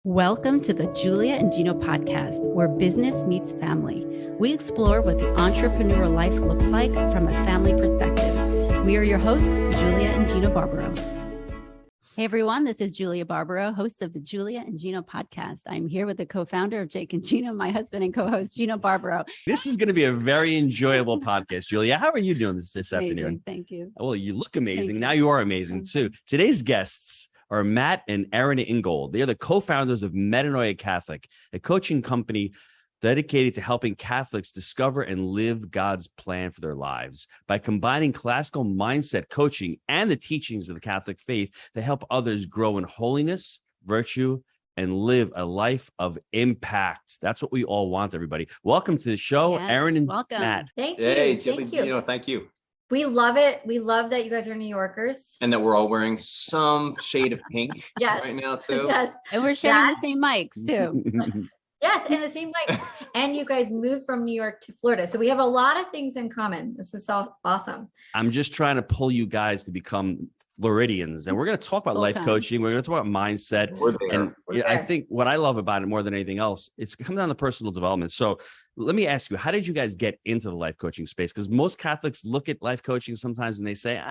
Welcome to the Julia and Gino podcast, where business meets family. We explore what the entrepreneurial life looks like from a family perspective. We are your hosts, Julia and Gino Barbaro. Hey everyone, this is Julia Barbaro, host of the Julia and Gino podcast. I'm here with the co-founder of Jake and Gino, my husband and co-host, Gino Barbaro. This is going to be a very enjoyable podcast, Julia. How are you doing this Amazing. afternoon? Thank you. Well, you look amazing. Now you are amazing too. Today's guests are Matt and Erin Ingold. They are the co-founders of Metanoia Catholic, a coaching company dedicated to helping Catholics discover and live God's plan for their lives. By combining classical mindset coaching and the teachings of the Catholic faith, they help others grow in holiness, virtue, and live a life of impact. That's what we all want, everybody. Welcome to the show, Yes, Erin and welcome. Matt. Thank you. Hey, Thank you. Thank you. We love it. We love that you guys are New Yorkers. And that we're all wearing some shade of pink Yes. right now, too. Yes. And we're sharing the same mics too. Yes. And the same mics. And you guys moved from New York to Florida. So we have a lot of things in common. This is so awesome. I'm just trying to pull you guys to become Floridians. And we're going to talk about Full life time. coaching. We're going to talk about mindset. We're there. And We're I there. think what I love about it more than anything else, it's come down to personal development. So let me ask you, how did you guys get into the life coaching space? Because most Catholics look at life coaching sometimes and they say,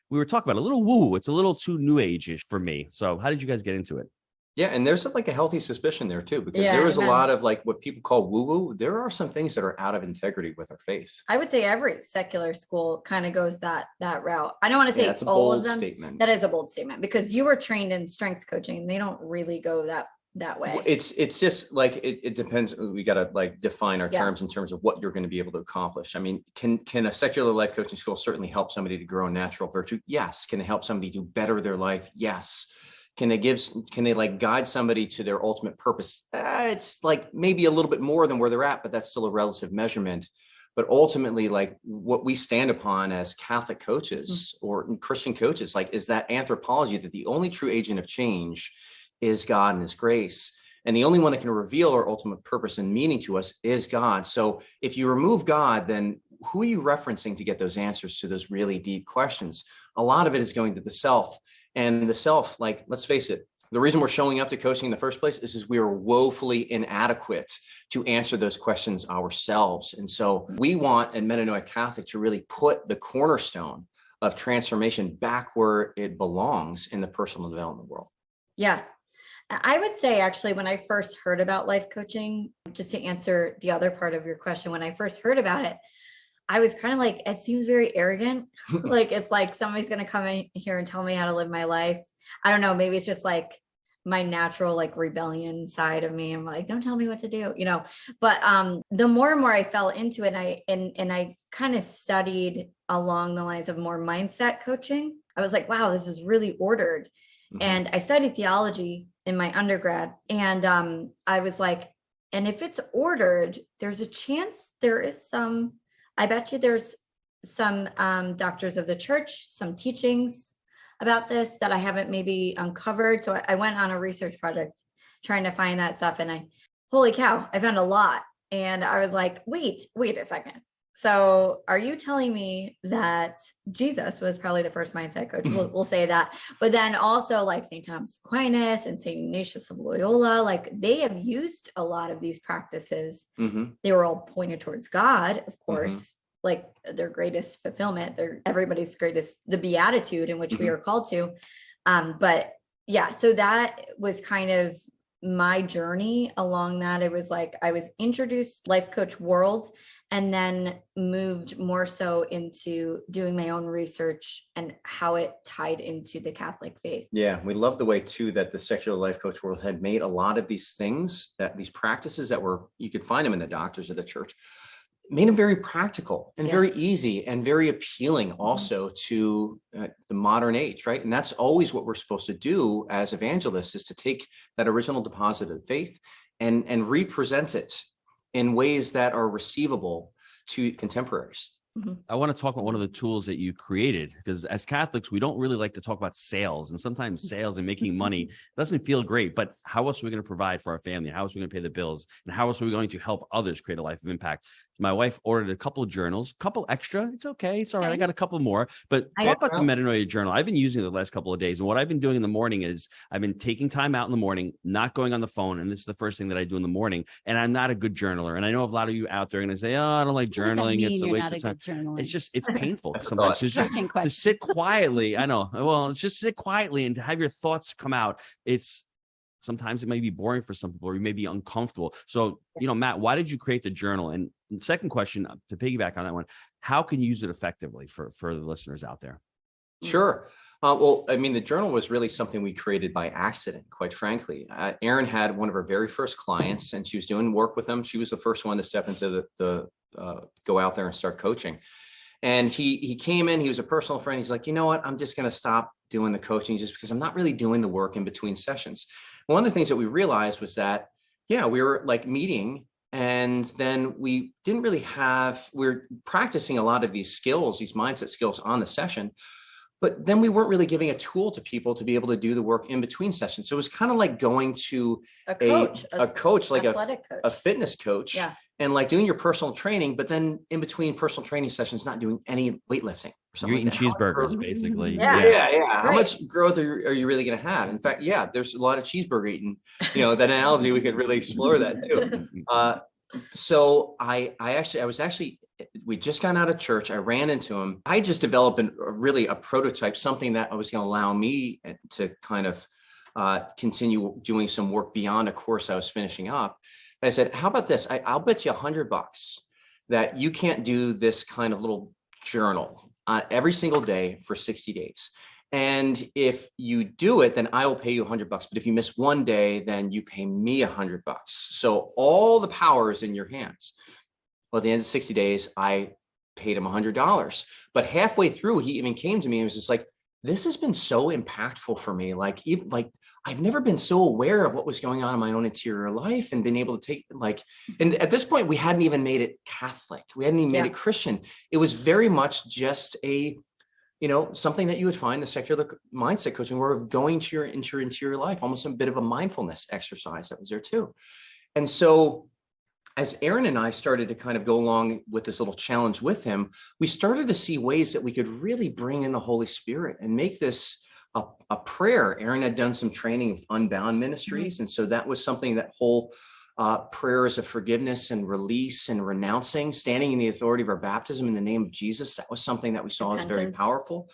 we were talking about a little woo. It's a little too new age-ish for me. So how did you guys get into it? Yeah, and there's like a healthy suspicion there, too, because Yeah, there is a amen. lot of like what people call woo-woo. There are some things that are out of integrity with our faith. I would say every secular school kind of goes that route. I don't want to say Yeah, it's a all of bold them. statement. That is a bold statement because you were trained in strength coaching and they don't really go that way. It's just like it depends. We got to like define our Yeah. terms in terms of what you're going to be able to accomplish. I mean, can a secular life coaching school certainly help somebody to grow in natural virtue? Yes. Can it help somebody do better their life? Yes. Can they like guide somebody to their ultimate purpose? It's like maybe a little bit more than where they're at, but that's still a relative measurement. But ultimately, like what we stand upon as Catholic coaches or Christian coaches, like is that anthropology that the only true agent of change is God and his grace. And the only one that can reveal our ultimate purpose and meaning to us is God. So if you remove God, then who are you referencing to get those answers to those really deep questions? A lot of it is going to the self. And the self, like, let's face it, the reason we're showing up to coaching in the first place is we are woefully inadequate to answer those questions ourselves. And so we want at Metanoia Catholic to really put the cornerstone of transformation back where it belongs in the personal development world. Yeah. I would say actually, when I first heard about life coaching, just to answer the other part of your question, when I first heard about it, I was kind of like, it seems very arrogant. Like, it's like somebody's going to come in here and tell me how to live my life. I don't know. Maybe it's just like my natural like rebellion side of me. I'm like, don't tell me what to do, but the more and more I fell into it and I kind of studied along the lines of more mindset coaching. I was like, wow, this is really ordered. Mhm. And I studied theology in my undergrad. And I was like, and if it's ordered, there's a chance I bet you there's some doctors of the church, some teachings about this that I haven't maybe uncovered. So I went on a research project trying to find that stuff. And holy cow, I found a lot. And I was like, wait a second. So are you telling me that Jesus was probably the first mindset coach? We'll say that. But then also like St. Thomas Aquinas and St. Ignatius of Loyola, like they have used a lot of these practices. Mhm. They were all pointed towards God, of course, like their greatest fulfillment, everybody's greatest, the beatitude in which we are called to. But yeah, so that was kind of my journey along that. It was like I was introduced life coach world and then moved more so into doing my own research and how it tied into the Catholic faith. Yeah, we love the way too that the secular life coach world had made a lot of these things, that these practices that you could find them in the doctors of the church, made them very practical and very easy and very appealing also to the modern age, right? And that's always what we're supposed to do as evangelists, is to take that original deposit of faith and represent it in ways that are receivable to contemporaries. I want to talk about one of the tools that you created, because as Catholics, we don't really like to talk about sales, and sometimes sales and making money doesn't feel great, but how else are we going to provide for our family? How else are we going to pay the bills? And how else are we going to help others create a life of impact? My wife ordered a couple of journals, couple extra. It's okay. It's all right. I Okay. got a couple more. But talk about the Metanoia journal. I've been using it the last couple of days. And what I've been doing in the morning is I've been taking time out in the morning, not going on the phone. And this is the first thing that I do in the morning. And I'm not a good journaler. And I know a lot of you out there are going to say, oh, I don't like journaling. It's a waste of time. It's painful sometimes. Just to sit quietly. I know. Well, it's just sit quietly and to have your thoughts come out. Sometimes it may be boring for some people, or you may be uncomfortable. So, Matt, why did you create the journal? And the second question, to piggyback on that one, how can you use it effectively for the listeners out there? Sure. Well, I mean, the journal was really something we created by accident, quite frankly. Erin had one of her very first clients, and she was doing work with them. She was the first one to step into the go out there and start coaching. And he came in, he was a personal friend. He's like, you know what? I'm just going to stop doing the coaching just because I'm not really doing the work in between sessions. One of the things that we realized was that, we were like meeting, and then we didn't really we're practicing a lot of these skills, these mindset skills on the session, but then we weren't really giving a tool to people to be able to do the work in between sessions. So it was kind of like going to a coach, like a fitness coach, and like doing your personal training, but then in between personal training sessions, not doing any weightlifting. You're eating cheeseburgers, basically. Yeah. How much growth are you really going to have? In fact, there's a lot of cheeseburger eating. That analogy, we could really explore that too. So we just got out of church. I ran into him. I just developed a prototype, something that was going to allow me to kind of continue doing some work beyond a course I was finishing up. And I said, how about this? I'll bet you $100 that you can't do this kind of little journal every single day for 60 days. And if you do it, then I will pay you $100. But if you miss one day, then you pay me $100. So all the power is in your hands. Well, at the end of 60 days, I paid him $100. But halfway through, he even came to me and was just like, this has been so impactful for me. Like I've never been so aware of what was going on in my own interior life, and been able to take and at this point, we hadn't even made it Catholic. We hadn't even made it Christian. It was very much just something that you would find the secular mindset coaching, where going to your interior life, almost a bit of a mindfulness exercise that was there too. And so as Erin and I started to kind of go along with this little challenge with him, we started to see ways that we could really bring in the Holy Spirit and make this a prayer. Erin had done some training with Unbound Ministries. And so that was something, that whole prayers of forgiveness and release and renouncing, standing in the authority of our baptism in the name of Jesus. That was something that we saw as very powerful.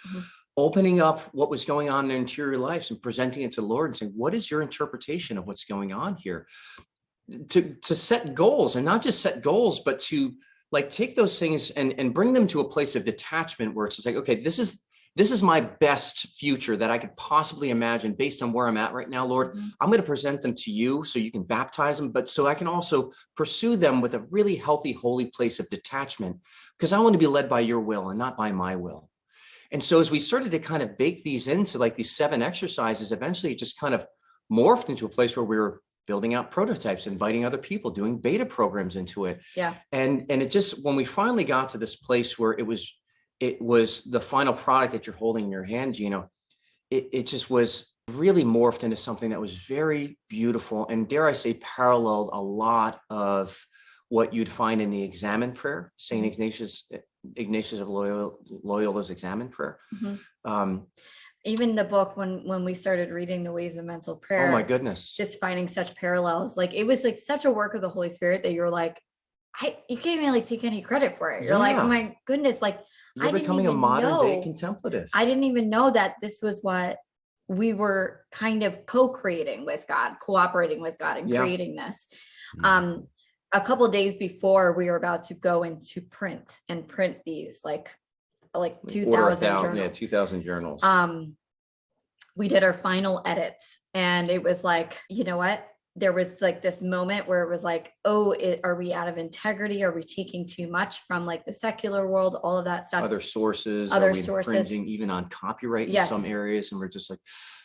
Opening up what was going on in their interior lives and presenting it to the Lord and saying, what is your interpretation of what's going on here? To set goals, and not just set goals, but to take those things and bring them to a place of detachment, where it's just like, okay, this is my best future that I could possibly imagine based on where I'm at right now, Lord. I'm going to present them to you so you can baptize them, but so I can also pursue them with a really healthy, holy place of detachment, because I want to be led by your will and not by my will. And so as we started to kind of bake these into these 7 exercises, eventually it just kind of morphed into a place where we were building out prototypes, inviting other people, doing beta programs into it. And it just, when we finally got to this place where it was the final product that you're holding in your hand, Gino, it just was really morphed into something that was very beautiful, and dare I say, paralleled a lot of what you'd find in the Examen prayer, St. Ignatius of Loyola's Examen prayer. Even the book, when we started reading The Ways of Mental Prayer, oh my goodness, just finding such parallels. It was such a work of the Holy Spirit that you're like, you can't even take any credit for it. You're like, oh my goodness, you're becoming a modern day contemplative. I didn't even know that this was what we were kind of co-creating with God, cooperating with God and creating this. A couple of days before we were about to go into print these like 2,000 journals. Yeah, 2,000 journals. We did our final edits, and it was you know what? There was this moment where it was are we out of integrity? Are we taking too much from the secular world? All of that stuff. Other sources. Are we infringing even on copyright in some areas? And we're just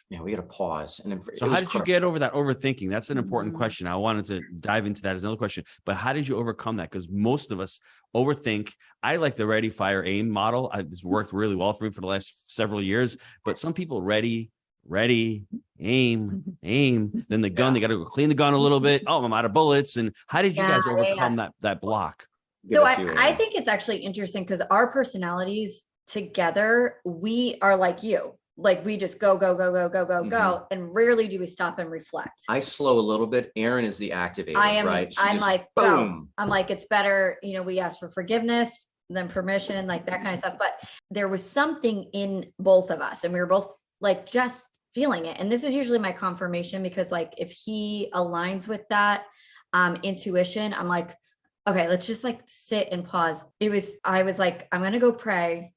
we got to pause. And so how did you get over that overthinking? That's an important question. I wanted to dive into that as another question, but how did you overcome that? Because most of us overthink. I like the ready, fire, aim model. It's worked really well for me for the last several years, but some people ready, aim, then the gun, they got to go clean the gun a little bit. Oh, I'm out of bullets. And how did you guys overcome that block? So I think it's actually interesting because our personalities together, we are like you. Like we just go, go. And rarely do we stop and reflect. I slow a little bit. Erin is the activator, I am, right? I'm like, boom. Go. I'm like, it's better, we ask for forgiveness, then permission, like that kind of stuff. But there was something in both of us and we were both like just feeling it. And this is usually my confirmation because like if he aligns with that intuition, I'm like, okay, let's just like sit and pause. I was like, I'm going to go pray.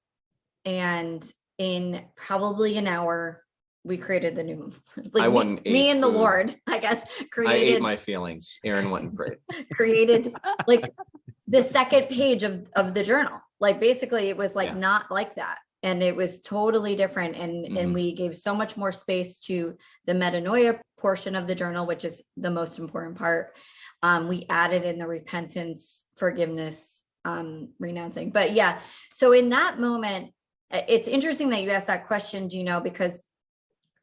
And in probably an hour, we created the new, like me and the Lord, I guess, created. I ate my feelings. Erin went and prayed. Created like the second page of the journal. Like basically it was like not like that. And it was totally different. And we gave so much more space to the metanoia portion of the journal, which is the most important part. We added in the repentance, forgiveness, renouncing. But yeah, so in that moment, it's interesting that you asked that question, Gino, because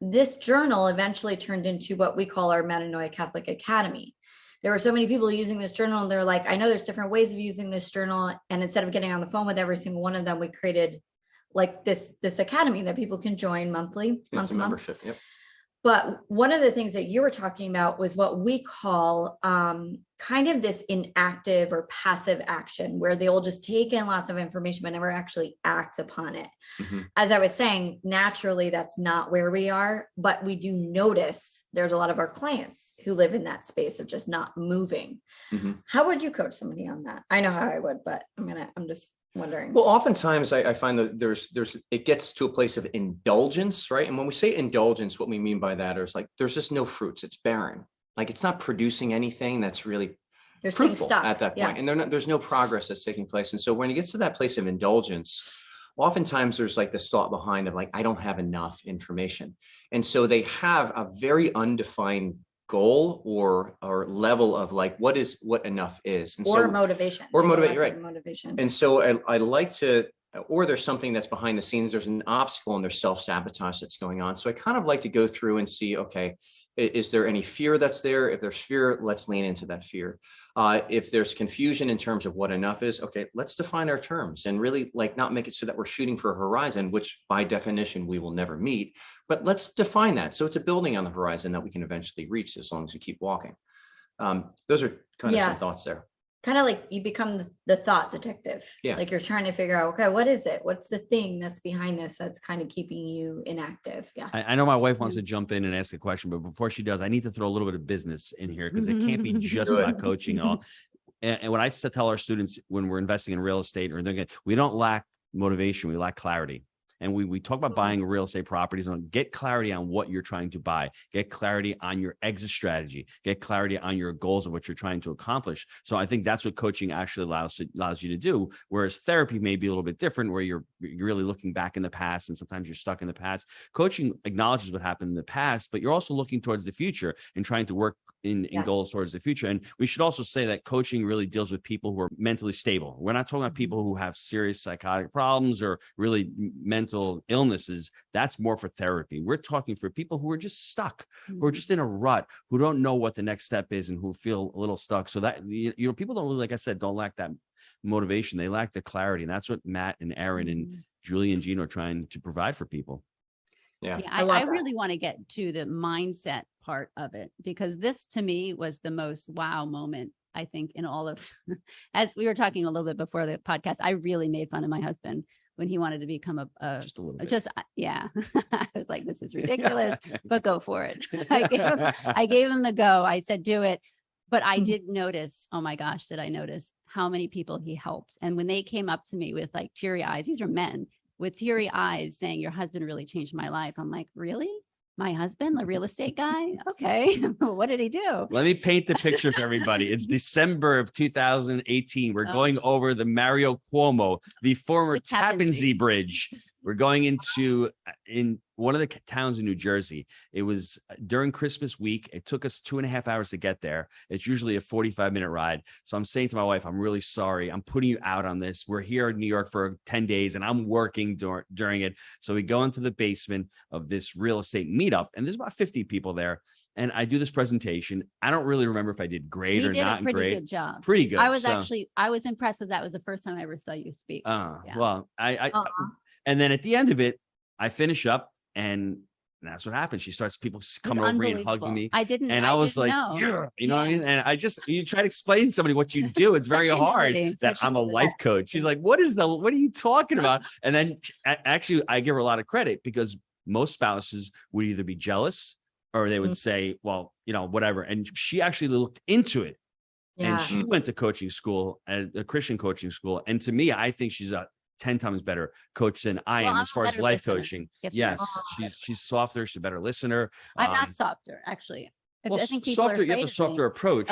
this journal eventually turned into what we call our Metanoia Catholic Academy. There were so many people using this journal and they're like, I know there's different ways of using this journal. And instead of getting on the phone with every single one of them, we created like this academy that people can join monthly, month to month. Membership. Yep. But one of the things that you were talking about was what we call kind of this inactive or passive action, where they'll just take in lots of information, but never actually act upon it. Mm-hmm. As I was saying, naturally, that's not where we are, but we do notice there's a lot of our clients who live in that space of just not moving. Mm-hmm. How would you coach somebody on that? I know how I would, but I'm just wondering. Well, oftentimes I find that it gets to a place of indulgence, right? And when we say indulgence, what we mean by that is like, there's just no fruits. It's barren. Like it's not producing anything that's really fruitful at that point. And there's no progress that's taking place. And so when it gets to that place of indulgence, oftentimes there's like this thought behind of like, I don't have enough information. And so they have a very undefined goal or level of like what enough is, and motivation right? Motivation. And so I like to, or there's something that's behind the scenes. There's an obstacle and there's self-sabotage that's going on. So I kind of like to go through and see, okay, is there any fear that's there? If there's fear, let's lean into that fear. If there's confusion in terms of what enough is, okay, let's define our terms and really like not make it so that we're shooting for a horizon, which by definition we will never meet, but let's define that. So it's a building on the horizon that we can eventually reach as long as we keep walking. Those are kind of some thoughts there. Kind of like you become the thought detective. Yeah. Like you're trying to figure out, okay, what is it? What's the thing that's behind this that's kind of keeping you inactive? Yeah. I know my wife wants to jump in and ask a question, but before she does, I need to throw a little bit of business in here because it can't be just about coaching all. And what I tell our students when we're investing in real estate or we don't lack motivation, we lack clarity. And we talk about buying real estate properties and get clarity on what you're trying to buy, get clarity on your exit strategy, get clarity on your goals of what you're trying to accomplish. So I think that's what coaching actually allows you to do. Whereas therapy may be a little bit different, where you're really looking back in the past and sometimes you're stuck in the past. Coaching acknowledges what happened in the past, but you're also looking towards the future and trying to work in goals towards the future. And we should also say that coaching really deals with people who are mentally stable. We're not talking about people who have serious psychotic problems or really mental illnesses. That's more for therapy. We're talking for people who are just stuck, who are just in a rut, who don't know what the next step is and who feel a little stuck. So that, people don't really, like I said, don't lack that motivation. They lack the clarity. And that's what Matt and Erin and Julia and Gino are trying to provide for people. Yeah, I really want to get to the mindset part of it, because this to me was the most wow moment, I think, in all of, as we were talking a little bit before the podcast, I really made fun of my husband when he wanted to become just a little bit. I was like, this is ridiculous, but go for it. I gave him the go. I said, do it. But I did notice, oh my gosh, did I notice how many people he helped? And when they came up to me with like teary eyes, these are men with teary eyes saying, your husband really changed my life. I'm like, really? My husband, the real estate guy? Okay. What did he do? Let me paint the picture for everybody. It's December of 2018. We're going over the Mario Cuomo, the former Tappan Zee Bridge. We're going in one of the towns in New Jersey. It was during Christmas week. It took us 2.5 hours to get there. It's usually a 45-minute ride. So I'm saying to my wife, I'm really sorry. I'm putting you out on this. We're here in New York for 10 days and I'm working during it. So we go into the basement of this real estate meetup and there's about 50 people there. and I do this presentation. I don't really remember if I did great You or did not a pretty great. good job. Pretty good. I was So, impressed because that was the first time I ever saw you speak. Yeah. well, and then at the end of it, I finish up, and that's what happened. She starts people coming over me and hugging me. And I was like, know. Yeah, you know what I mean? And you try to explain to somebody what you do. It's very hard that I'm a life coach. She's like, what are you talking about? And then actually I give her a lot of credit, because most spouses would either be jealous or they would say, well, whatever. And she actually looked into it. Yeah. And she went to coaching school, a Christian coaching school. And to me, I think she's a 10 times better coach than I am as far as life coaching. Yes, she's softer. She's a better listener. I'm not softer, actually. Well, I think softer. You have a softer approach,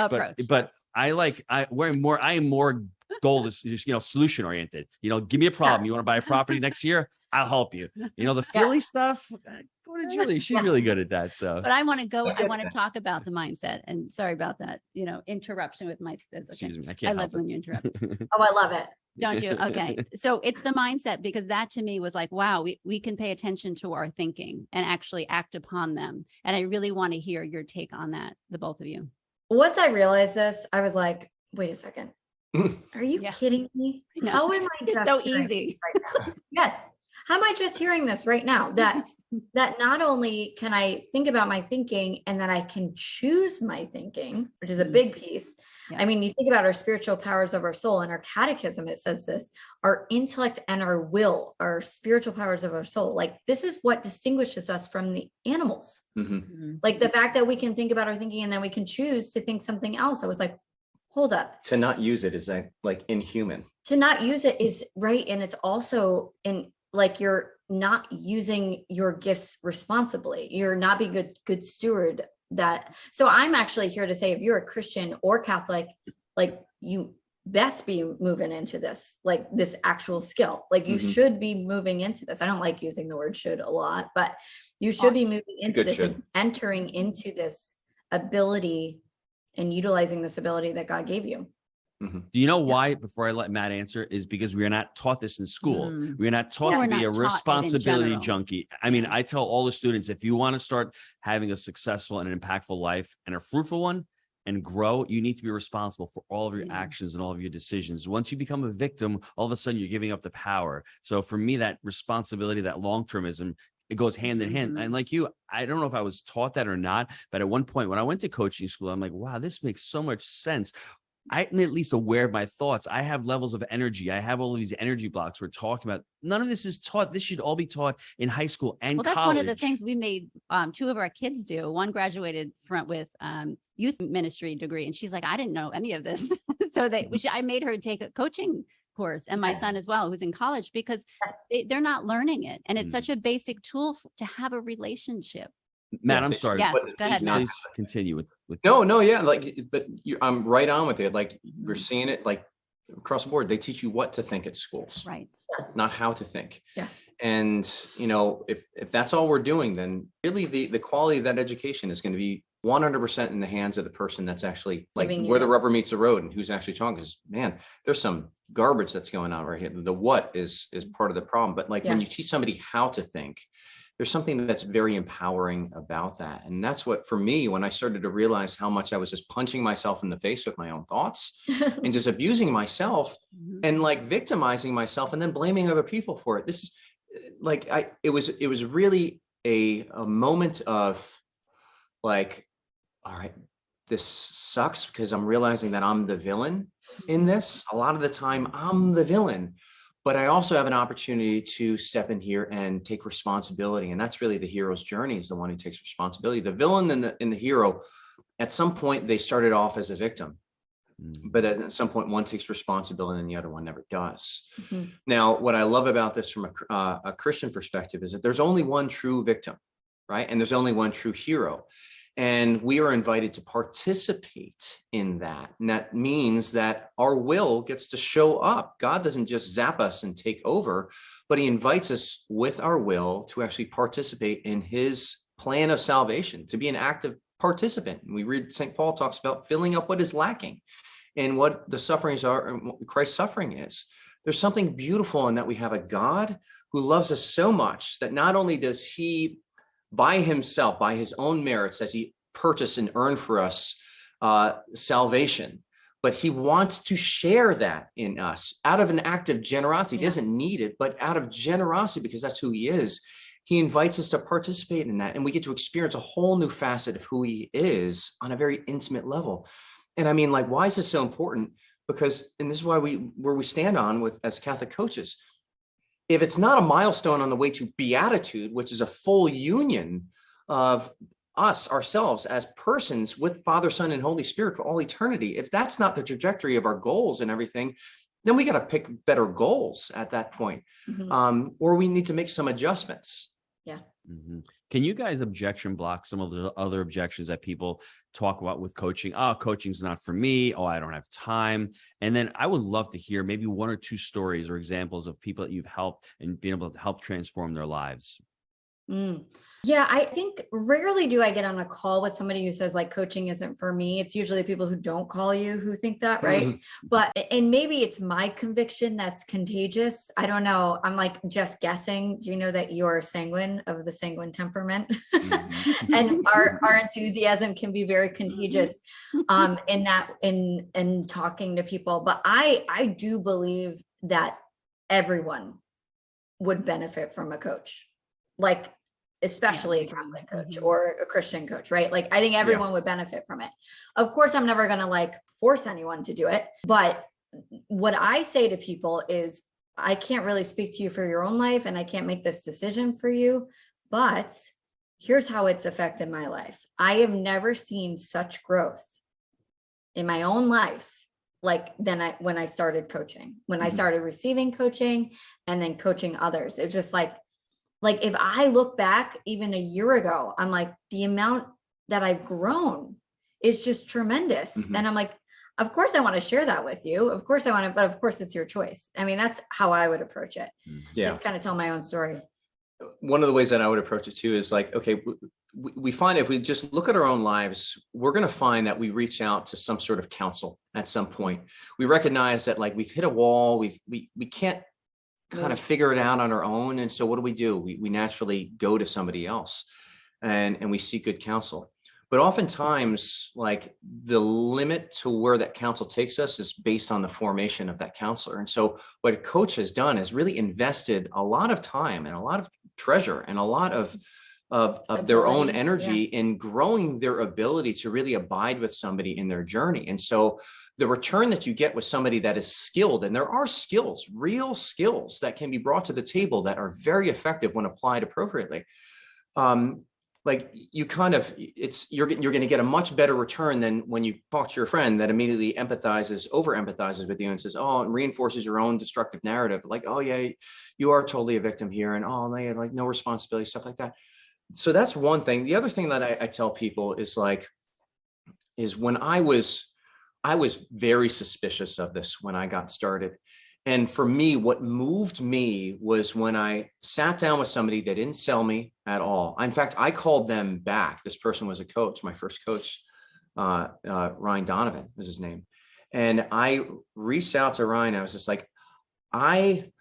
but I am more goal is solution oriented. Give me a problem. You want to buy a property next year? I'll help you. The Philly stuff. Go to Julie. She's really good at that. So, but I want to talk about the mindset. And sorry about that. Interruption with my. Okay. Excuse me. I can't. I love when you interrupt. Oh, I love it. Don't you? Okay. So it's the mindset, because that to me was like, wow, we can pay attention to our thinking and actually act upon them. And I really want to hear your take on that, the both of you. Once I realized this, I was like, wait a second. Are you kidding me? How am I just so easy? Right now? Yes. How am I just hearing this right now? That not only can I think about my thinking, and that I can choose my thinking, which is a big piece. Yeah. I mean, you think about our spiritual powers of our soul, and our catechism, it says this: our intellect and our will, our spiritual powers of our soul. Like, this is what distinguishes us from the animals. Like the fact that we can think about our thinking and then we can choose to think something else. I was like, hold up. To not use it is like inhuman. To not use it is right. And it's also like you're not using your gifts responsibly. You're not being good steward that. So I'm actually here to say, if you're a Christian or Catholic, like, you best be moving into this, like this actual skill. Like you should be moving into this. I don't like using the word should a lot, but you should be moving into this and entering into this ability and utilizing this ability that God gave you. Do you know why, before I let Matt answer, is because we are not taught this in school. We are not taught to be a responsibility junkie. I mean, I tell all the students, if you want to start having a successful and an impactful life and a fruitful one and grow, you need to be responsible for all of your actions and all of your decisions. Once you become a victim, all of a sudden you're giving up the power. So for me, that responsibility, that long-termism, it goes hand in hand. And like you, I don't know if I was taught that or not, but at one point when I went to coaching school, I'm like, wow, this makes so much sense. I'm at least aware of my thoughts. I have levels of energy. I have all of these energy blocks we're talking about. None of this is taught. This should all be taught in high school and college. That's one of the things we made two of our kids do. One graduated with youth ministry degree, and she's like, I didn't know any of this. So I made her take a coaching course, and my son as well, who's in college, because they're not learning it. And it's such a basic tool to have a relationship. Matt, I'm sorry. Yes, go ahead. Please continue with No, yeah, but I'm right on with it. Like, we're seeing it like across the board. They teach you what to think at schools, right? Not how to think. Yeah. And if that's all we're doing, then really the quality of that education is going to be 100% in the hands of the person that's actually like where the rubber meets the road and who's actually talking. Because man, there's some garbage that's going on right here. The what is part of the problem. But like when you teach somebody how to think, there's something that's very empowering about that. And that's what, for me, when I started to realize how much I was just punching myself in the face with my own thoughts and just abusing myself and like victimizing myself and then blaming other people for it. This is like, it was really a moment of like, all right, this sucks because I'm realizing that I'm the villain in this. A lot of the time I'm the villain. But I also have an opportunity to step in here and take responsibility. And that's really the hero's journey, is the one who takes responsibility. The villain and the hero, at some point, they started off as a victim. But at some point, one takes responsibility and the other one never does. Now, what I love about this from a Christian perspective is that there's only one true victim, right? And there's only one true hero. And we are invited to participate in that. And that means that our will gets to show up. God doesn't just zap us and take over, but he invites us with our will to actually participate in his plan of salvation, to be an active participant. And we read St. Paul talks about filling up what is lacking and what the sufferings are and what Christ's suffering is. There's something beautiful in that we have a God who loves us so much that not only does he by himself, by his own merits, as he purchase and earn for us salvation. But he wants to share that in us out of an act of generosity. He doesn't need it, but out of generosity, because that's who he is. He invites us to participate in that. And we get to experience a whole new facet of who he is on a very intimate level. And I mean, like, why is this so important? Because, and this is why where we stand on with as Catholic coaches, if it's not a milestone on the way to beatitude, which is a full union of us, ourselves as persons with Father, Son, and Holy Spirit for all eternity, if that's not the trajectory of our goals and everything, then we got to pick better goals at that point. Or we need to make some adjustments. Yeah. Mm-hmm. Can you guys objection block some of the other objections that people talk about with coaching? Oh, coaching's not for me. Oh, I don't have time. And then I would love to hear maybe one or two stories or examples of people that you've helped and being able to help transform their lives. Yeah, I think rarely do I get on a call with somebody who says like coaching isn't for me. It's usually people who don't call you who think that, right? But, and maybe it's my conviction that's contagious. I don't know. I'm like just guessing. Do you know that you're sanguine, of the sanguine temperament? And our enthusiasm can be very contagious in talking to people. But I do believe that everyone would benefit from a coach. Like, especially a Catholic coach or a Christian coach, right? Like, I think everyone would benefit from it. Of course, I'm never going to like force anyone to do it. But what I say to people is, I can't really speak to you for your own life, and I can't make this decision for you, but here's how it's affected my life. I have never seen such growth in my own life like when I started coaching, when I started receiving coaching and then coaching others. It's just like if I look back even a year ago, I'm like, the amount that I've grown is just tremendous. And I'm like, of course I want to share that with you. Of course I want to, but of course it's your choice. I mean, that's how I would approach it. Just kind of tell my own story. One of the ways that I would approach it too is like, okay, we find if we just look at our own lives, we're going to find that we reach out to some sort of counsel at some point. We recognize that like we've hit a wall, we can't kind of figure it out on our own. And so what do? We naturally go to somebody else and we seek good counsel. But oftentimes, like the limit to where that counsel takes us is based on the formation of that counselor. And so what a coach has done is really invested a lot of time and a lot of treasure and a lot of their own energy in growing their ability to really abide with somebody in their journey. And so the return that you get with somebody that is skilled, and there are skills, real skills that can be brought to the table that are very effective when applied appropriately. Like you kind of, you're going to get a much better return than when you talk to your friend that immediately over empathizes with you and says, oh, and reinforces your own destructive narrative. Like, oh yeah, you are totally a victim here. And oh, they had like no responsibility, stuff like that. So that's one thing. The other thing that I tell people is when I was very suspicious of this when I got started. And for me, what moved me was when I sat down with somebody that didn't sell me at all. In fact, I called them back. This person was a coach, my first coach, Ryan Donovan is his name. And I reached out to Ryan. I was just like, I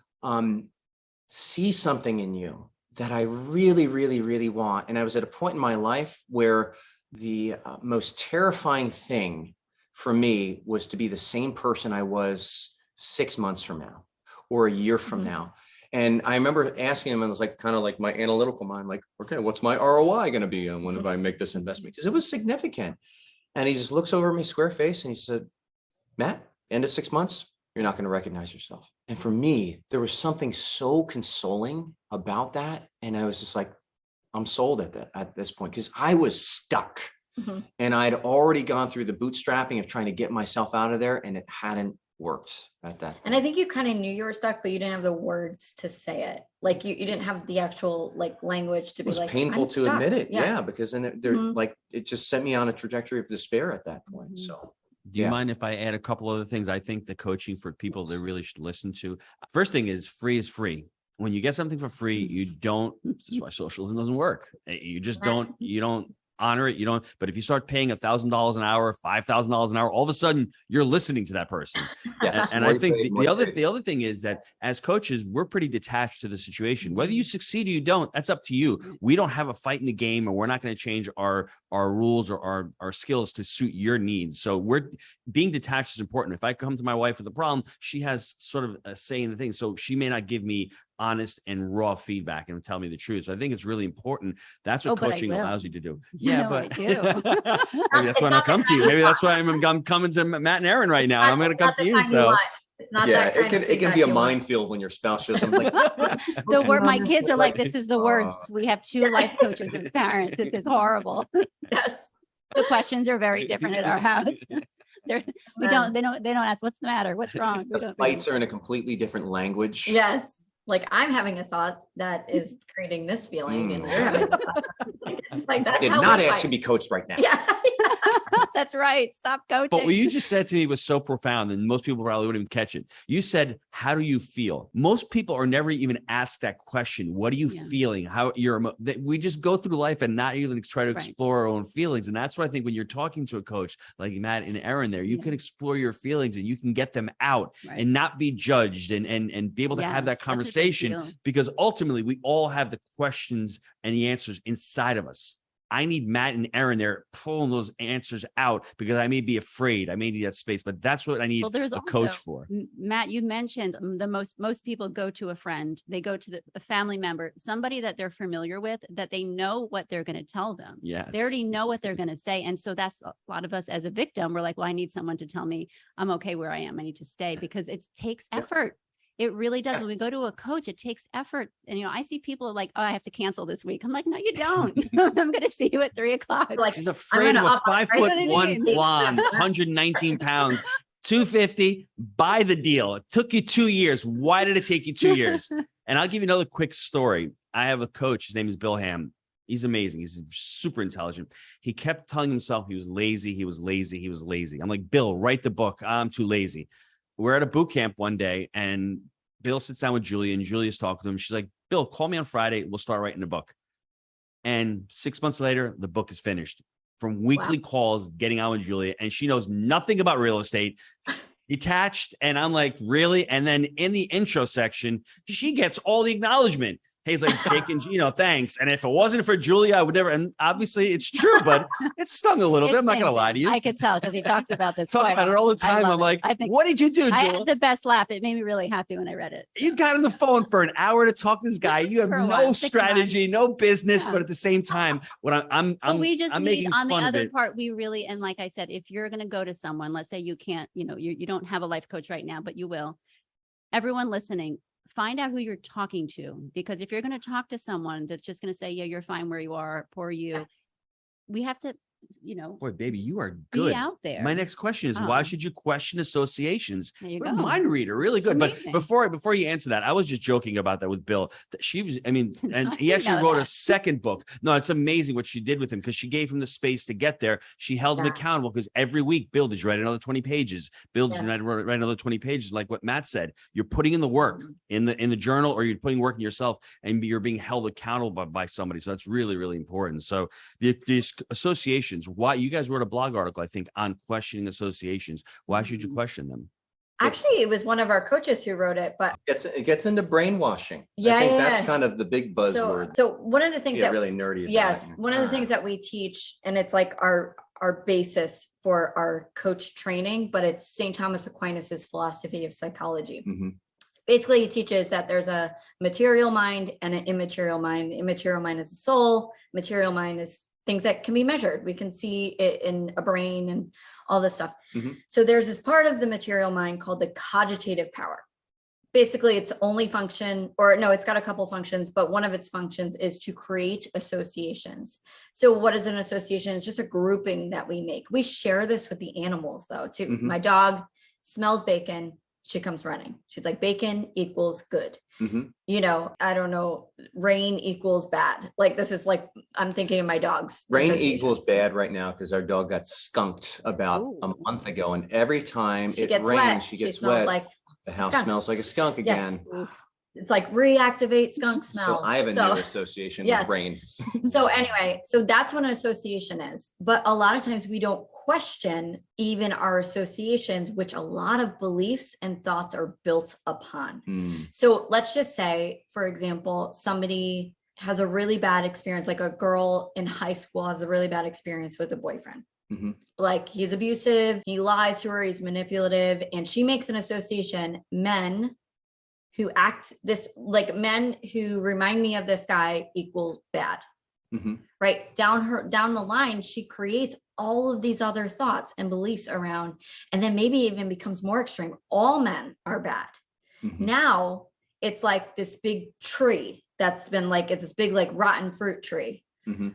see something in you that I really, really, really want. And I was at a point in my life where the most terrifying thing for me was to be the same person I was 6 months from now or a year from now. And I remember asking him, and it was like kind of like my analytical mind, like, okay, what's my ROI going to be on when I make this investment? Because it was significant. And he just looks over at me square face and he said, Matt, end of 6 months, you're not going to recognize yourself. And for me, there was something so consoling about that. And I was just like, I'm sold at this point, because I was stuck. And I'd already gone through the bootstrapping of trying to get myself out of there, and it hadn't worked at that point. And I think you kind of knew you were stuck, but you didn't have the words to say it. Like you didn't have the actual like language to be like, it was painful to admit it. Yeah. Because then they're like, it just sent me on a trajectory of despair at that point. So do you mind if I add a couple other things? I think the coaching for people they really should listen to. First thing is free. When you get something for free, you don't, this is why socialism doesn't work. You just don't honor it. You don't, but if you start paying $1,000 an hour, $5,000 an hour, all of a sudden you're listening to that person. Yes. And I think the other thing is that as coaches, we're pretty detached to the situation. Whether you succeed or you don't, that's up to you. We don't have a fight in the game, and we're not going to change our rules or our skills to suit your needs. So we're being detached is important. If I come to my wife with a problem, she has sort of a say in the thing. So she may not give me honest and raw feedback and tell me the truth. So I think it's really important. That's what coaching allows you to do. Yeah, but maybe that's why I come to you. Maybe that's why I'm coming to Matt and Erin right now. And I'm going to come to you. So it can be a minefield when your spouse shows something like my kids are like, this is the worst. We have 2 life coaches and parents. This is horrible. Yes. The questions are very different at our house. They don't ask, what's the matter? What's wrong? The fights are in a completely different language. Yes. Like, I'm having a thought that is creating this feeling, and you're having a thought. It's like that. I did not ask to be coached right now. Yeah. That's right. Stop coaching. But what you just said to me was so profound, and most people probably wouldn't even catch it. You said, how do you feel? Most people are never even asked that question. What are you feeling? How we just go through life and not even try to explore our own feelings. And that's what I think when you're talking to a coach like Matt and Erin there, you can explore your feelings and you can get them out and not be judged and be able to have that conversation, because ultimately we all have the questions and the answers inside of us. I need Matt and Erin there pulling those answers out, because I may be afraid. I may need that space, but that's what I need a coach for. Matt, you mentioned most people go to a friend. They go to a family member, somebody that they're familiar with, that they know what they're going to tell them. Yeah, they already know what they're going to say. And so that's a lot of us as a victim. We're like, well, I need someone to tell me I'm okay where I am. I need to stay, because it takes effort. It really does. When we go to a coach, it takes effort. And, I see people are like, oh, I have to cancel this week. I'm like, no, you don't. I'm going to see you at 3:00. Like, she's afraid of a 5'1" blonde, 119 pounds, 250. Buy the deal. It took you 2 years. Why did it take you 2 years? And I'll give you another quick story. I have a coach. His name is Bill Ham. He's amazing. He's super intelligent. He kept telling himself he was lazy. He was lazy. He was lazy. I'm like, Bill, write the book. I'm too lazy. We're at a boot camp one day, and Bill sits down with Julia, and Julia's talking to him. She's like, Bill, call me on Friday. We'll start writing the book. And 6 months later, the book is finished from weekly calls, getting on with Julia. And she knows nothing about real estate, detached. And I'm like, really? And then in the intro section, she gets all the acknowledgement. Hey, he's like, Jake and Gino, thanks. And if it wasn't for Julia, I would never. And obviously it's true, but it stung a little bit. I'm not going to lie to you. I could tell, because he talks about this. Talk about it all the time. I'm like, what did you do, Julia? I had the best laugh. It made me really happy when I read it. You got on the phone for an hour to talk to this guy. You have no strategy, no business, but at the same time, what I'm making on the fun other of it. part, we really, and like I said, if you're going to go to someone, let's say you can't, you don't have a life coach right now, but you will. Everyone listening, find out who you're talking to, because if you're going to talk to someone that's just going to say, yeah, you're fine where you are, poor you, we have to, boy, baby, you are good. Be out there. My next question is, why should you question associations? There you What go. a mind reader, really good. But amazing. before you answer that, I was just joking about that with Bill. She was, and he actually wrote a second book. No, it's amazing what she did with him, because she gave him the space to get there. She held him accountable, because every week, Bill, did you write another 20 pages? Bill, did you write another 20 pages? Like what Matt said, you're putting in the work in the journal, or you're putting work in yourself, and you're being held accountable by somebody. So that's really, really important. So these associations, why you guys wrote a blog article, I think, on questioning associations. Why should you question them? Actually, it was one of our coaches who wrote it, but it gets into brainwashing. Yeah, I think that's kind of the big buzzword. So one of the things that really nerdy. One of the things that we teach, and it's like our basis for our coach training, but it's St. Thomas Aquinas's philosophy of psychology. Mm-hmm. Basically, he teaches that there's a material mind and an immaterial mind. The immaterial mind is the soul. Material mind is things that can be measured. We can see it in a brain and all this stuff. Mm-hmm. So there's this part of the material mind called the cogitative power. Basically, its only function, or no, it's got a couple functions, but one of its functions is to create associations. So what is an association? It's just a grouping that we make. We share this with the animals, though, too. Mm-hmm. My dog smells bacon. She comes running. She's like, bacon equals good. Mm-hmm. I don't know, rain equals bad. Like, this is like, I'm thinking of my dogs. Rain equals bad right now, because our dog got skunked about a month ago. And every time it rains, she gets wet. Like the house smells like a skunk again. Yes. it's like reactivate skunk smell. So I have a new association yes. with brain. So anyway, so that's what an association is. But a lot of times we don't question even our associations, which a lot of beliefs and thoughts are built upon. So let's just say, for example, somebody has a really bad experience, like a girl in high school has a really bad experience with a boyfriend. Like he's abusive, he lies to her, he's manipulative, and she makes an association, men who act this, like men who remind me of this guy equals bad. Right down the line, she creates all of these other thoughts and beliefs around, and then maybe even becomes more extreme. All men are bad. Now it's like this big tree that's been like, it's this big, like rotten fruit tree,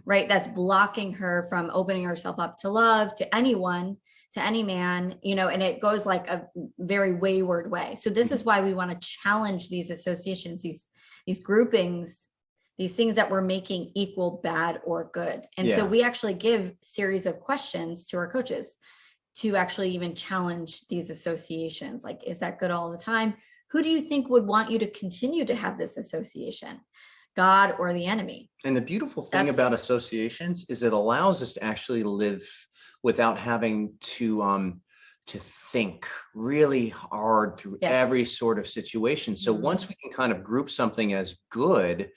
right? That's blocking her from opening herself up to love, to anyone, to any man, you know, and it goes like a very wayward way. So this is why we want to challenge these associations, these groupings, these things that we're making equal bad or good. And so we actually give series of questions to our coaches to actually even challenge these associations. Like, is that good all the time? Who do you think would want you to continue to have this association? God or the enemy? And the beautiful thing about associations is it allows us to actually live without having to think really hard through every sort of situation. So once we can kind of group something as good,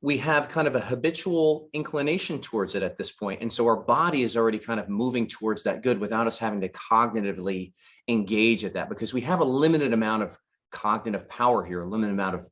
we have kind of a habitual inclination towards it at this point. And so our body is already kind of moving towards that good without us having to cognitively engage at that, because we have a limited amount of cognitive power here, a limited amount of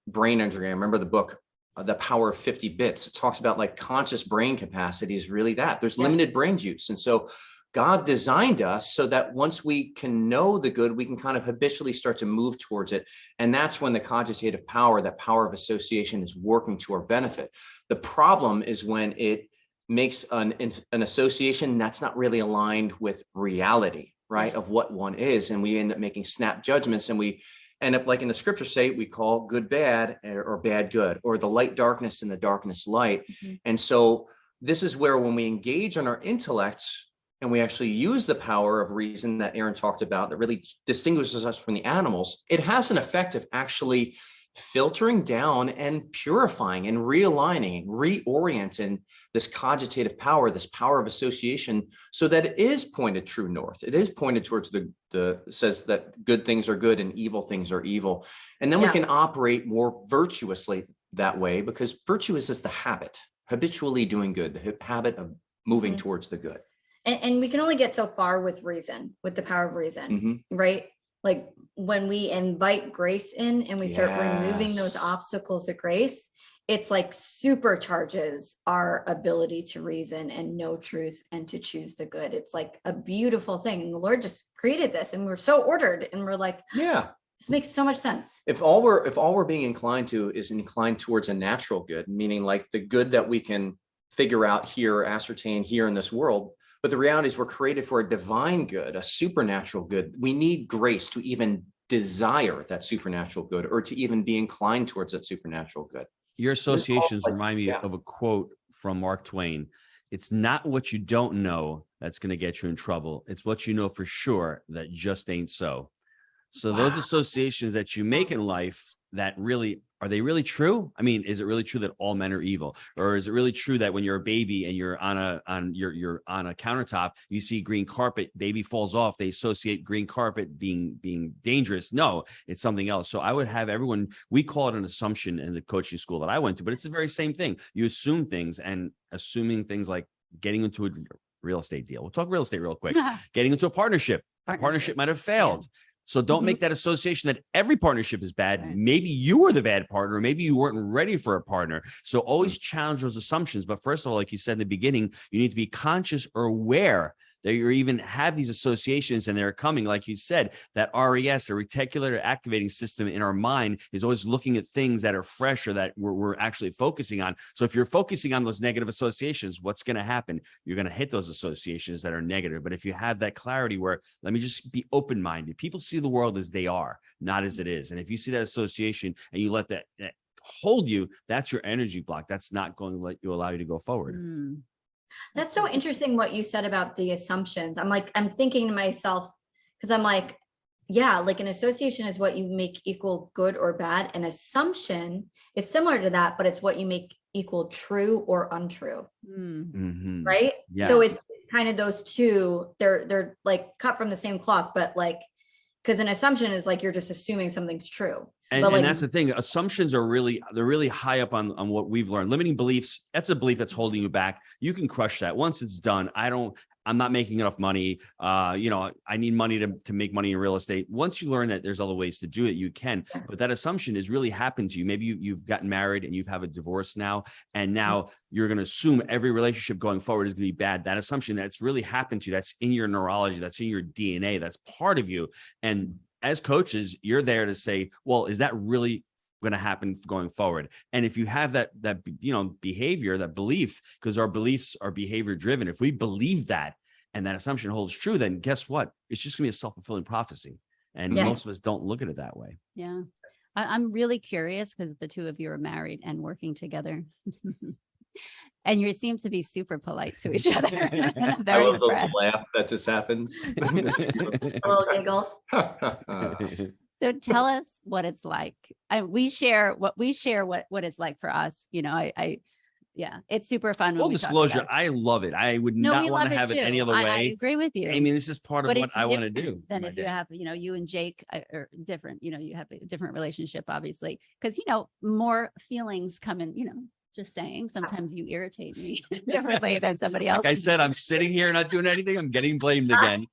brain energy. I remember the book, The Power of 50 Bits. It talks about like conscious brain capacity is really that. There's limited brain juice. And so God designed us so that once we can know the good, we can kind of habitually start to move towards it. And that's when the cogitative power, that power of association, is working to our benefit. The problem is when it makes an association that's not really aligned with reality, right, of what one is. And we end up making snap judgments, and we end up, like in the scriptures say, we call good bad or bad good, or the light darkness and the darkness light. And so this is where, when we engage on our intellects and we actually use the power of reason that Erin talked about, that really distinguishes us from the animals, it has an effect of actually filtering down and purifying and realigning and reorienting this cogitative power, this power of association, so that it is pointed true north. It is pointed towards says that good things are good and evil things are evil. And then we can operate more virtuously that way, because virtue is just the habit, habitually doing good, the habit of moving towards the good. And we can only get so far with reason, with the power of reason, right? Like when we invite grace in and we start removing those obstacles of grace, it's like supercharges our ability to reason and know truth and to choose the good. It's like a beautiful thing. And the Lord just created this, and we're so ordered, and we're like, this makes so much sense. If all we're being inclined to is inclined towards a natural good, meaning like the good that we can figure out here, ascertain here in this world, but the reality is we're created for a divine good, a supernatural good. We need grace to even desire that supernatural good, or to even be inclined towards that supernatural good. Your associations remind me of a quote from Mark Twain. It's not what you don't know that's going to get you in trouble. It's what you know for sure that just ain't so. So those associations that you make in life, that really, are they really true? I mean, is it really true that all men are evil? Or is it really true that when you're a baby and you're on a countertop, you see green carpet, baby falls off, they associate green carpet being dangerous? No, it's something else. So I would have everyone, we call it an assumption in the coaching school that I went to, but it's the very same thing. You assume things, and assuming things like getting into a real estate deal. We'll talk real estate real quick. Getting into a partnership. A partnership might have failed. So don't make that association that every partnership is bad. Right. Maybe you were the bad partner. Maybe you weren't ready for a partner. So always challenge those assumptions. But first of all, like you said in the beginning, you need to be conscious or aware that you even have these associations, and they're coming. Like you said, that RES, a reticular activating system in our mind, is always looking at things that are fresh, or that we're actually focusing on. So if you're focusing on those negative associations, what's going to happen? You're going to hit those associations that are negative. But if you have that clarity where, let me just be open-minded. People see the world as they are, not as it is. And if you see that association and you let that hold you, that's your energy block. That's not going to allow you to go forward. That's so interesting what you said about the assumptions. I'm thinking to myself, because I'm like, yeah, like an association is what you make equal good or bad. An assumption is similar to that, but it's what you make equal true or untrue. Mhm. Right. Yes. So it's kind of those two, they're like cut from the same cloth, but like, because an assumption is like, you're just assuming something's true. And, but like, and that's the thing. Assumptions are they're really high up on what we've learned. Limiting beliefs, that's a belief that's holding you back. You can crush that. Once it's done, I'm not making enough money. I need money to make money in real estate. Once you learn that there's other ways to do it, you can. But that assumption has really happened to you. Maybe you've gotten married and you have a divorce now, and now you're going to assume every relationship going forward is going to be bad. That assumption, that's really happened to you. That's in your neurology. That's in your DNA. That's part of you. And as coaches, you're there to say, well, is that really going to happen going forward? And if you have that behavior, that belief, because our beliefs are behavior driven, if we believe that and that assumption holds true, then guess what? It's just gonna be a self-fulfilling prophecy. And most of us don't look at it that way. Yeah. I'm really curious because the two of you are married and working together. And you seem to be super polite to each other. I'm very I love impressed. the laugh that just happened. a little giggle. So tell us what it's like. We share what it's like for us. Yeah, it's super fun. Full when we talk disclosure, about I love it. I would we not want love to have it any too. other I way. agree with you. I mean, this is part of But what it's I want to different do. than in my if you day. have, you and Jake are different, you have a different relationship, obviously, because, more feelings come in, just saying, sometimes you irritate me differently than somebody else. Like I said, I'm sitting here not doing anything. I'm getting blamed again.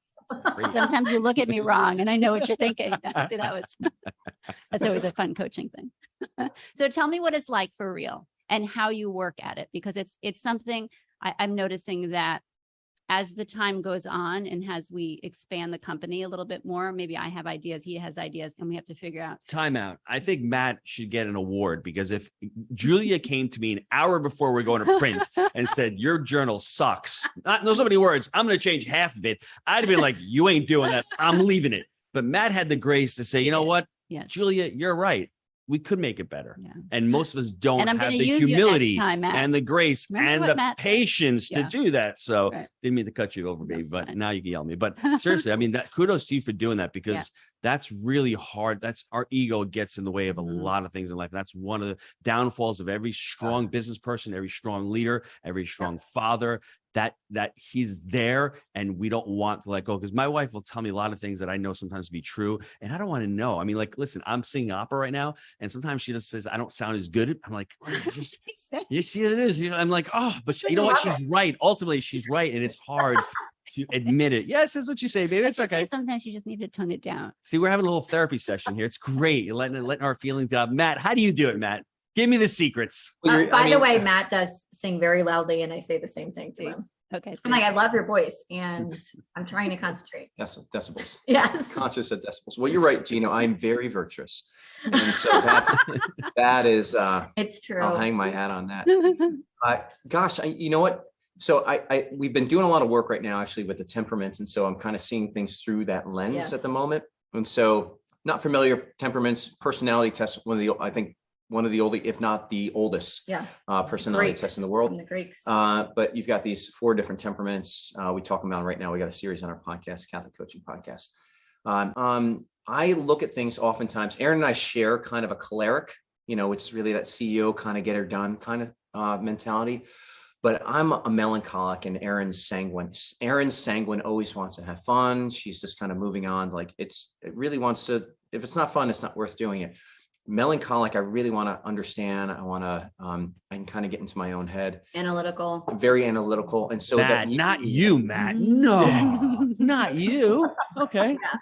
Sometimes you look at me wrong and I know what you're thinking. See, that's always a fun coaching thing. So tell me what it's like for real and how you work at it, because it's something I'm noticing that as the time goes on and as we expand the company a little bit more, maybe I have ideas, he has ideas, and we have to figure out. Time out. I think Matt should get an award, because if Julia came to me an hour before we're going to print and said, your journal sucks, not so many words, I'm going to change half of it, I'd be like, you ain't doing that. I'm leaving it. But Matt had the grace to say, you know what, Yes. Julia, you're right. We could make it better. Yeah. And most of us don't And I'm have gonna the use you humility next time, Matt. and the grace Remember and what the Matt said? patience to Yeah. do that. So Right. didn't mean to cut you over, baby, That's but fine. now you can yell at me. But seriously, I mean, kudos to you for doing that, because that's really hard. That's our ego gets in the way of a lot of things in life. That's one of the downfalls of every strong business person, every strong leader, every strong father, that he's there and we don't want to let go. Because my wife will tell me a lot of things that I know sometimes to be true, and I don't want to know. I mean, like, listen, I'm singing opera right now, and sometimes she just says I don't sound as good. I'm like, you see, it is. I'm like, oh, but you know what? She's right. Ultimately, she's right, and it's hard to admit it. Yes, that's what you say, baby. It's okay. Sometimes you just need to tone it down. See, we're having a little therapy session here. It's great. You're letting our feelings out. Matt, how do you do it, Matt? Give me the secrets. By the way, Matt does sing very loudly, and I say the same thing to him. Okay. I'm like, I love your voice, and I'm trying to concentrate. Decibels. Yes. Conscious of decibels. Well, you're right, Gino. I'm very virtuous. And so that is, It's true. I'll hang my hat on that. Gosh, you know what? So we've been doing a lot of work right now, actually, with the temperaments. And so I'm kind of seeing things through that lens at the moment. And so not familiar temperaments, personality tests, one of the oldest, if not the oldest personality test in the world. From the Greeks. But you've got these 4 different temperaments. We talk about right now. We got a series on our podcast, Catholic Coaching Podcast. I look at things oftentimes. Erin and I share kind of a choleric, which is really that CEO kind of get her done kind of mentality. But I'm a melancholic, and Erin's sanguine. Erin's sanguine, always wants to have fun. She's just kind of moving on. Like it really wants to, if it's not fun, it's not worth doing it. Melancholic, I really want to understand. I can kind of get into my own head. Analytical. Very analytical. And so Matt, not you, Matt. No, not you. Okay. Yeah.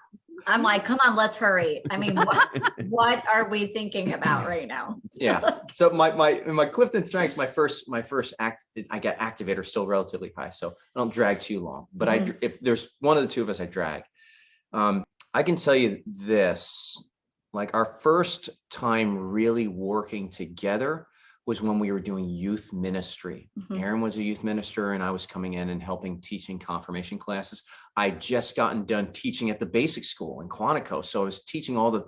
I'm like, come on, let's hurry. I mean, what are we thinking about right now? Yeah. So my Clifton strengths, my first act, I get activator still relatively high. So I don't drag too long, but if there's one of the two of us, I drag. I can tell you this, like our first time really working together was when we were doing youth ministry. Erin was a youth minister, and I was coming in and helping teaching confirmation classes. I just gotten done teaching at the basic school in Quantico. So I was teaching all the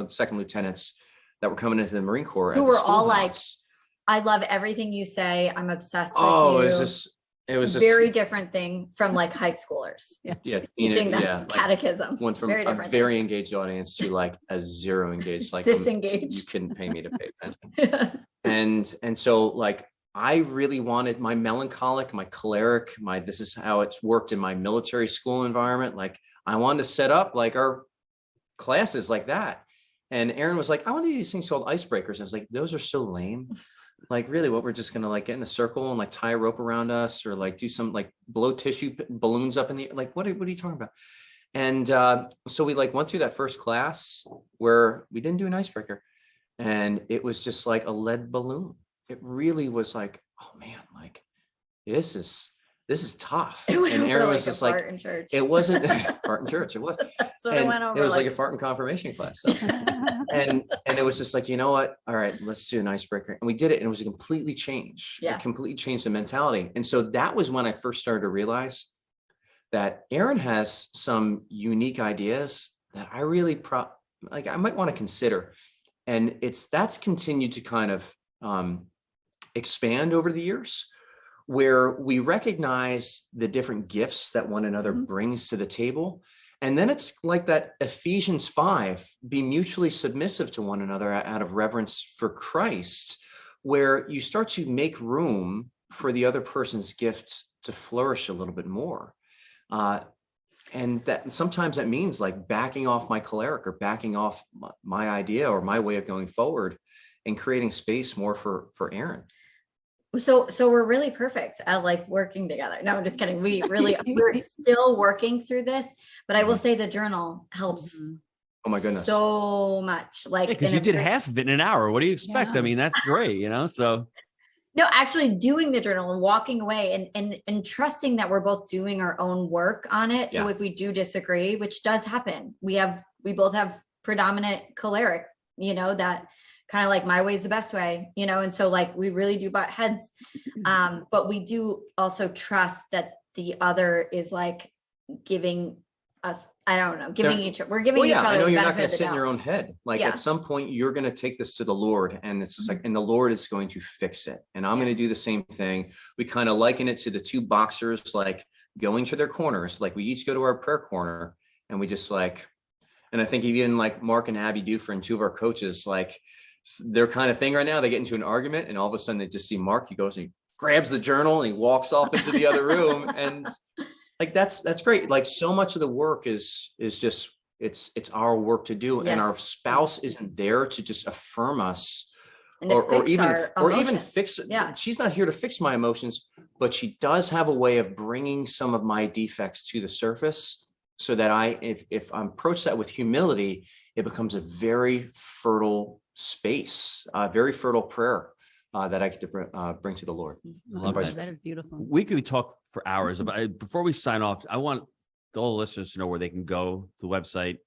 second lieutenants that were coming into the Marine Corps. Who were all like, I love everything you say. I'm obsessed with you. Oh, it's just It was very different thing from like high schoolers. Yeah, Teaching them like catechism. went from Very a different very engaged audience to like a zero engaged, like disengaged. you couldn't pay me to pay attention. And so like I really wanted my melancholic, my choleric, this is how it's worked in my military school environment. Like I wanted to set up like our classes like that. And Erin was like, I want to do these things called icebreakers. I was like, those are so lame. Like really what we're just going to like get in a circle and like tie a rope around us or like do some like blow tissue balloons up in the, like, what are you talking about? And so we like went through that first class where we didn't do an icebreaker and it was just like a lead balloon. It really was like, oh man, like this is tough. And Erin was just like, it wasn't fart in church. It was. That's what I went over. It was like a fart in confirmation class. So. and it was just like, you know what? All right, let's do an icebreaker. And we did it. And it was a completely changed. Yeah. It completely changed the mentality. And so that was when I first started to realize that Erin has some unique ideas that I really I might want to consider. And that's continued to kind of expand over the years, where we recognize the different gifts that one another brings to the table. And then it's like that Ephesians 5, be mutually submissive to one another out of reverence for Christ, where you start to make room for the other person's gift to flourish a little bit more. And that sometimes that means like backing off my choleric or backing off my idea or my way of going forward and creating space more for Erin. So we're really perfect at like working together. No, I'm just kidding. We're still working through this, but I will say the journal helps. Oh my goodness. So much. Like, because you did half of it in an hour. What do you expect? Yeah. I mean, that's great, so. No, actually doing the journal and walking away and trusting that we're both doing our own work on it. So if we do disagree, which does happen, we both have predominant choleric, that kind of like my way is the best way, and so like we really do butt heads. But we do also trust that the other is like giving us, I don't know, we're giving each other. I know you're not going to sit in your own head. Like at some point you're going to take this to the Lord and it's just like, and the Lord is going to fix it. And I'm going to do the same thing. We kind of liken it to the two boxers, like going to their corners. Like we each go to our prayer corner and we just like, and I think even like Mark and Abby Dufresne, two of our coaches, like their kind of thing right now, they get into an argument and all of a sudden they just see Mark, he goes and he grabs the journal and he walks off into the other room. And like, that's great. Like so much of the work is just, it's our work to do. Yes. And our spouse isn't there to just affirm us or even fix it. Yeah. She's not here to fix my emotions, but she does have a way of bringing some of my defects to the surface so that if I approach that with humility, it becomes a very fertile space, very fertile prayer that I get to bring to the Lord. That is beautiful. We could talk for hours, but before we sign off, I want all the listeners to know where they can go to the website,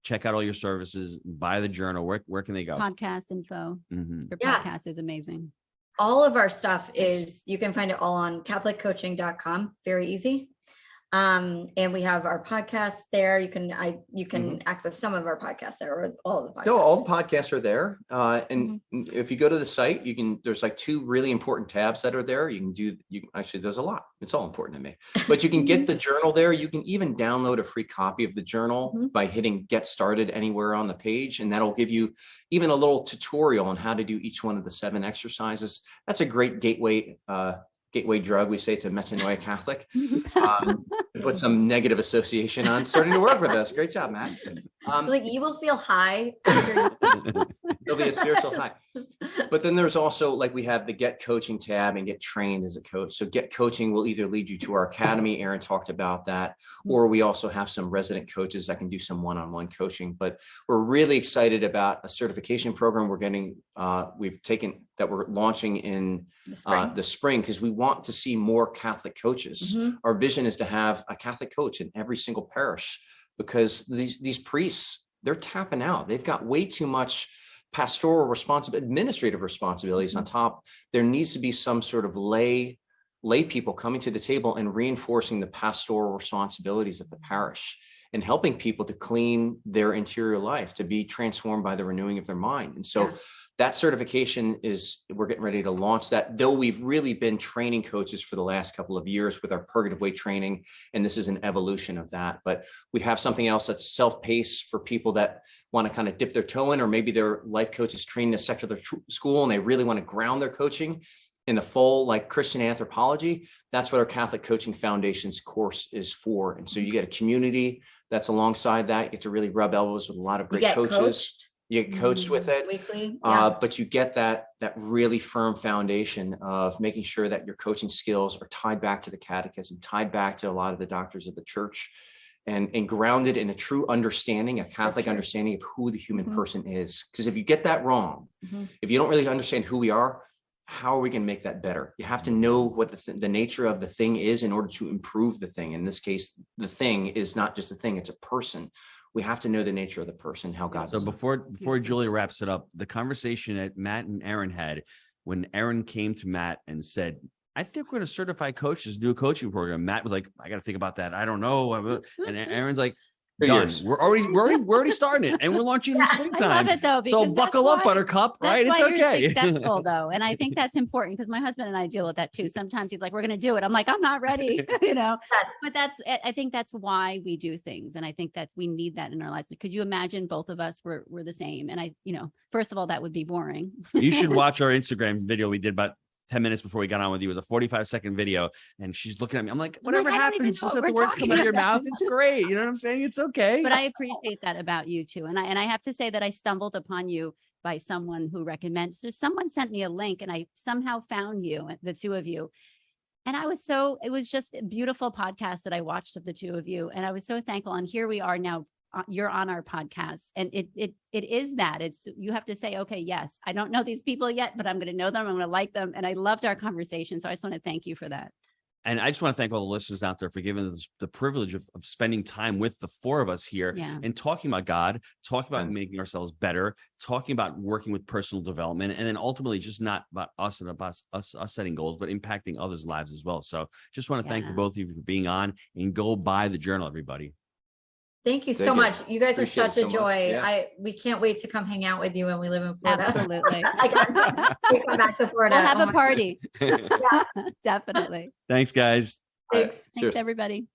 check out all your services, buy the journal. Where can they go? Podcast info. Your podcast is amazing. All of our stuff you can find it all on CatholicCoaching.com. Very easy. And we have our podcast there. You can access some of our podcasts there, or all of the podcasts. No, all the podcasts are there. And if you go to the site, there's like two really important tabs that are there. Actually, there's a lot. It's all important to me, but you can get the journal there. You can even download a free copy of the journal by hitting get started anywhere on the page. And that'll give you even a little tutorial on how to do each one of the 7 exercises. That's a great gateway drug, we say, to Metanoia Catholic. Put some negative association on starting to work with us. Great job, Matt. Like you will feel high after It'll be a spiritual high. But then there's also like we have the Get Coaching tab and Get Trained as a Coach. So Get Coaching will either lead you to our academy. Erin talked about that, or we also have some resident coaches that can do some one-on-one coaching. But we're really excited about a certification program we're launching in the spring because we want to see more Catholic coaches. Our vision is to have a Catholic coach in every single parish because these priests, they're tapping out. They've got way too much pastoral administrative responsibilities on top. There needs to be some sort of lay people coming to the table and reinforcing the pastoral responsibilities of the parish and helping people to clean their interior life, to be transformed by the renewing of their mind. And so that certification we're getting ready to launch that, though we've really been training coaches for the last couple of years with our purgative way training. And this is an evolution of that. But we have something else that's self-paced for people that want to kind of dip their toe in, or maybe their life coach is trained in a secular school and they really want to ground their coaching in the full like Christian anthropology. That's what our Catholic Coaching Foundation's course is for. And so you get a community that's alongside that. You get to really rub elbows with a lot of great coaches. Coached. You get coached with it Weekly. but you get that really firm foundation of making sure that your coaching skills are tied back to the catechism, tied back to a lot of the doctors of the church, and grounded in a true understanding, a Catholic understanding of who the human person is. Because if you get that wrong, if you don't really understand who we are, how are we going to make that better? You have to know what the nature of the thing is in order to improve the thing. In this case, the thing is not just a thing, it's a person. We have to know the nature of the person, how God. So before Julia wraps it up, the conversation that Matt and Erin had when Erin came to Matt and said, I think we're going to certify coaches, do a coaching program. Matt was like, I got to think about that. I don't know. And Erin's like, done. We're already starting it, and we're launching in the springtime. I love it though. So buckle up, Buttercup. Right? It's okay. You're successful though, and I think that's important because my husband and I deal with that too. Sometimes he's like, "We're going to do it." I'm like, "I'm not ready," But I think that's why we do things, and I think that we need that in our lives. Could you imagine both of us were the same? And first of all, that would be boring. You should watch our Instagram video we did about 10 minutes before we got on with you. It was a 45-second video, and she's looking at me. I'm like, whatever happens, just let the words come out of your mouth. It's great. You know what I'm saying? It's okay. But I appreciate that about you too. And I have to say that I stumbled upon you by someone who recommends. So someone sent me a link, and I somehow found you, the two of you. And it was just a beautiful podcast that I watched of the two of you. And I was so thankful. And here we are now. You're on our podcast, and it is that you have to say, okay, yes, I don't know these people yet, but I'm going to know them. I'm going to like them. And I loved our conversation. So I just want to thank you for that. And I just want to thank all the listeners out there for giving us the privilege of spending time with the four of us here and talking about God, talking about making ourselves better, talking about working with personal development, and then ultimately just not about us and about us setting goals, but impacting others' lives as well. So just want to thank the both of you for being on, and go buy the journal, everybody. Thank you so much. You guys are such a joy. We can't wait to come hang out with you when we live in Florida. Absolutely. I come back to Florida. We'll have a party. Definitely. Thanks, guys. Thanks. Thanks, everybody.